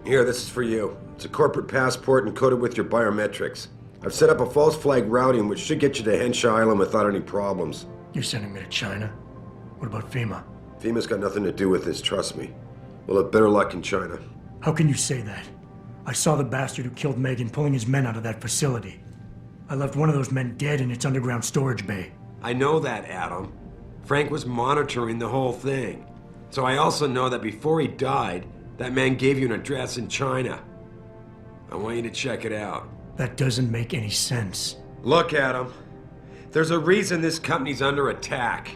Here, this is for you. It's a corporate passport encoded with your biometrics. I've set up a false flag routing which should get you to Henshaw Island without any problems. You're sending me to China? What about FEMA? FEMA's got nothing to do with this, trust me. We'll have better luck in China. How can you say that? I saw the bastard who killed Megan pulling his men out of that facility. I left one of those men dead in its underground storage bay. I know that, Adam. Frank was monitoring the whole thing. So I also know that before he died, that man gave you an address in China. I want you to check it out. That doesn't make any sense. Look, Adam. There's a reason this company's under attack.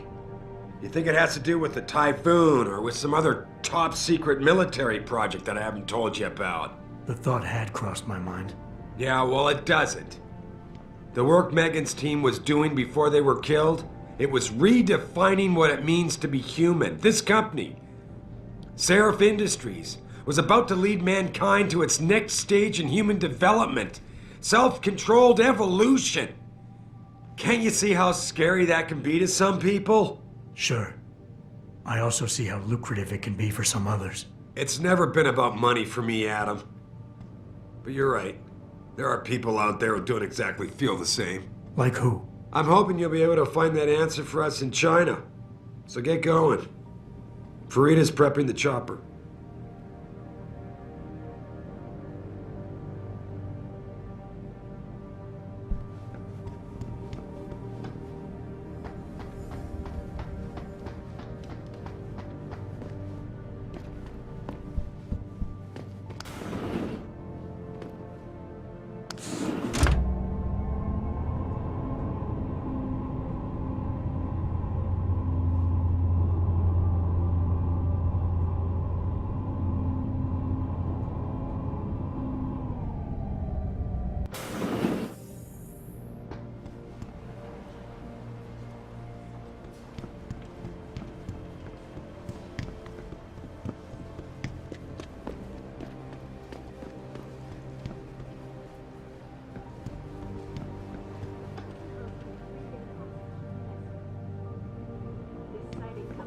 You think it has to do with the Typhoon or with some other top-secret military project that I haven't told you about? The thought had crossed my mind. Yeah, well, it doesn't. The work Megan's team was doing before they were killed, it was redefining what it means to be human. This company, Seraph Industries, was about to lead mankind to its next stage in human development. Self-controlled evolution. Can't you see how scary that can be to some people? Sure. I also see how lucrative it can be for some others. It's never been about money for me, Adam. But you're right. There are people out there who don't exactly feel the same. Like who? I'm hoping you'll be able to find that answer for us in China. So get going. Farida's prepping the chopper.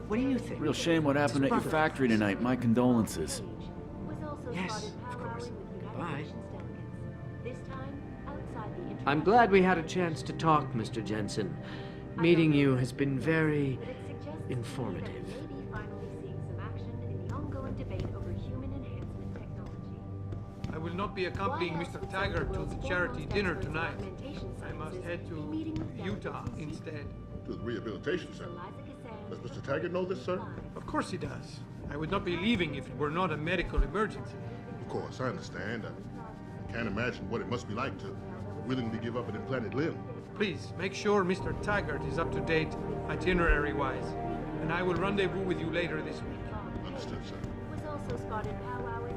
What do you think? Real shame what happened at your factory tonight. My condolences. Yes, of course. Bye. I'm glad we had a chance to talk, Mr. Jensen. Meeting you has been very informative. I will not be accompanying Mr. Taggart to the charity dinner tonight. I must head to Utah instead. To the rehabilitation center. Does Mr. Taggart know this, sir? Of course he does. I would not be leaving if it were not a medical emergency. Of course, I understand. I can't imagine what it must be like to willingly give up an implanted limb. Please, make sure Mr. Taggart is up to date itinerary-wise, and I will rendezvous with you later this week. Understood, sir. Was also spotted powwowing.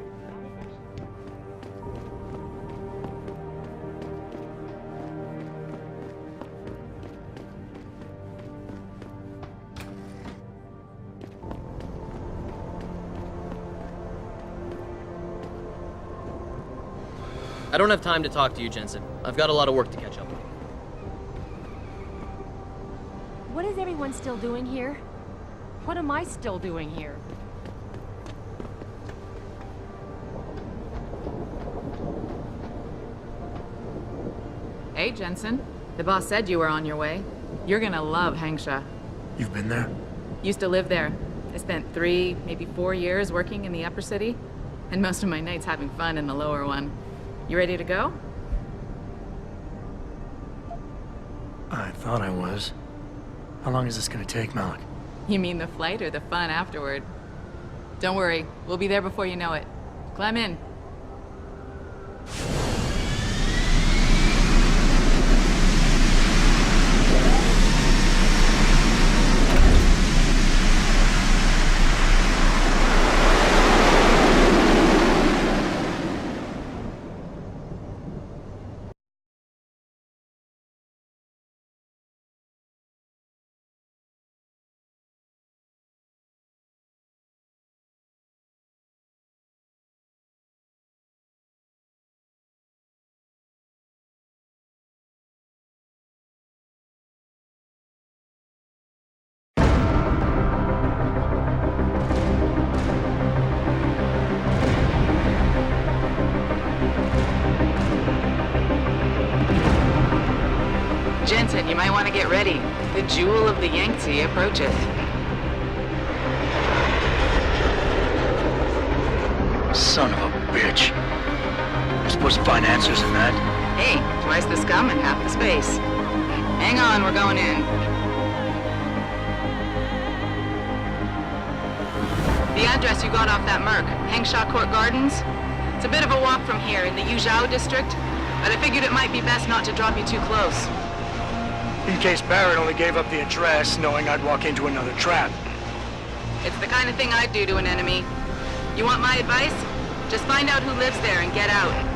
I don't have time to talk to you, Jensen. I've got a lot of work to catch up on. What is everyone still doing here? What am I still doing here? Hey, Jensen. The boss said you were on your way. You're gonna love Hangsha. You've been there? Used to live there. I spent 3, maybe 4 years working in the upper city, and most of my nights having fun in the lower one. You ready to go? I thought I was. How long is this gonna take, Malik? You mean the flight or the fun afterward? Don't worry, we'll be there before you know it. Climb in. You might want to get ready. The jewel of the Yangtze approaches. Son of a bitch. We're supposed to find answers in that. Hey, twice the scum and half the space. Hang on, we're going in. The address you got off that Merc, Hengshaw Court Gardens? It's a bit of a walk from here in the Yuzhou district, but I figured it might be best not to drop you too close. In case Barrett only gave up the address, knowing I'd walk into another trap. It's the kind of thing I'd do to an enemy. You want my advice? Just find out who lives there and get out.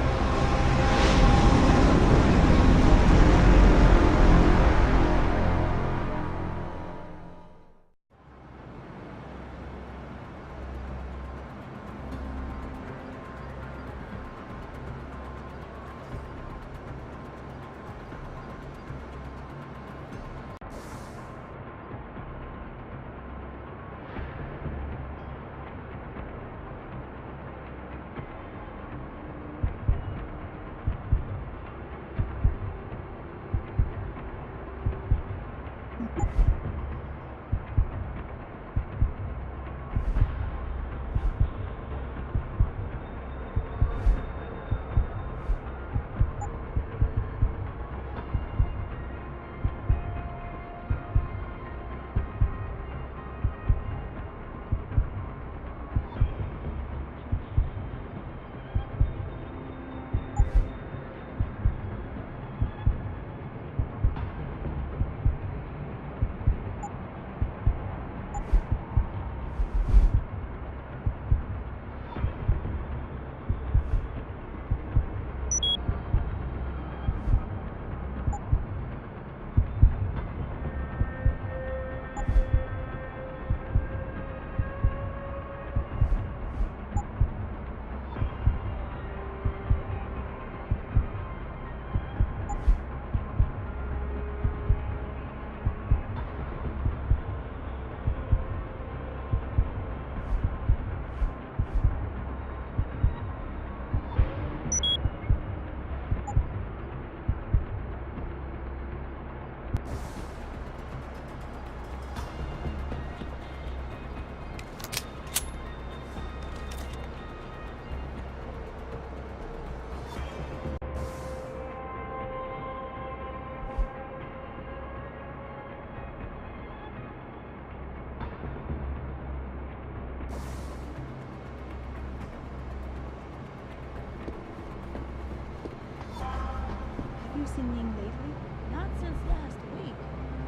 Seen Ying lately? Not since last week.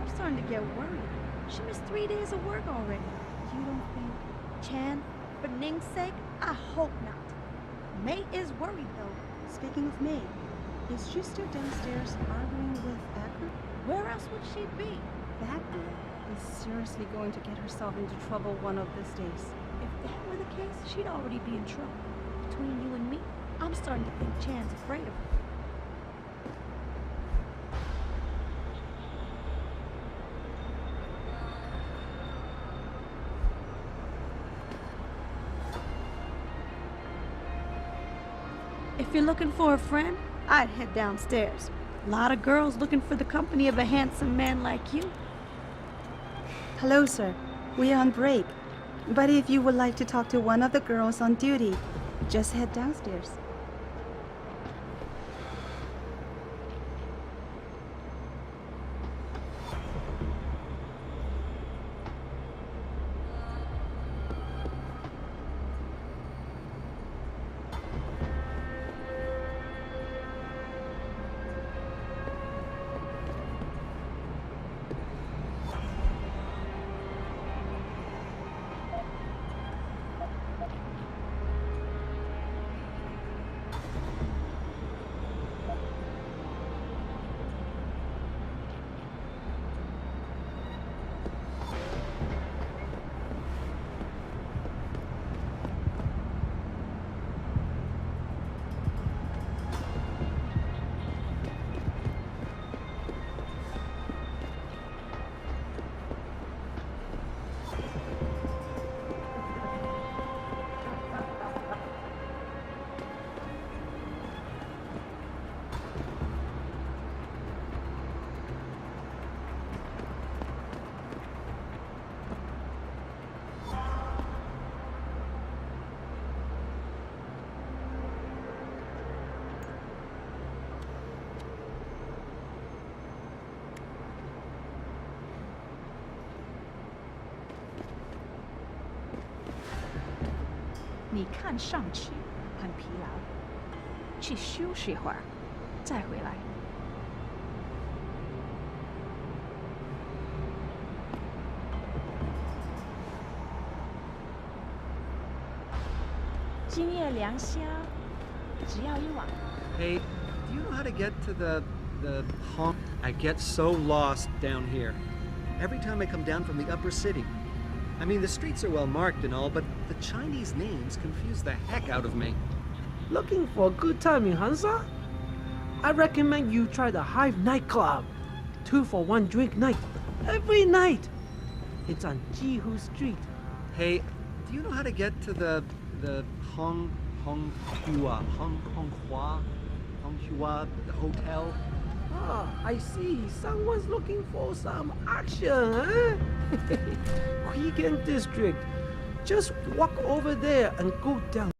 I'm starting to get worried. She missed 3 days of work already. You don't think Chan, for Ning's sake? I hope not. May is worried though. Speaking of May, is she still downstairs arguing with that group? Where else would she be? That girl is seriously going to get herself into trouble one of these days. If that were the case, she'd already be in trouble. Between you and me, I'm starting to think Chan's afraid of her. If you're looking for a friend, I'd head downstairs. A lot of girls looking for the company of a handsome man like you. Hello, sir. We are on break. But if you would like to talk to one of the girls on duty, just head downstairs. 你看上去很疲劳，去休息会儿，再回来。今夜良宵，只要一晚。 Hey, do you know how to get to the Hong? I get so lost down here. Every time I come down from the upper city. I mean, the streets are well marked and all, but the Chinese names confuse the heck out of me. Looking for a good time in Hansa? I recommend you try the Hive nightclub. 2 for 1 drink night. Every night. It's on Jihu Street. Hey, do you know how to get to the Honghua hotel? Ah, I see. Someone's looking for some action, huh? Weekend district. Just walk over there and go down.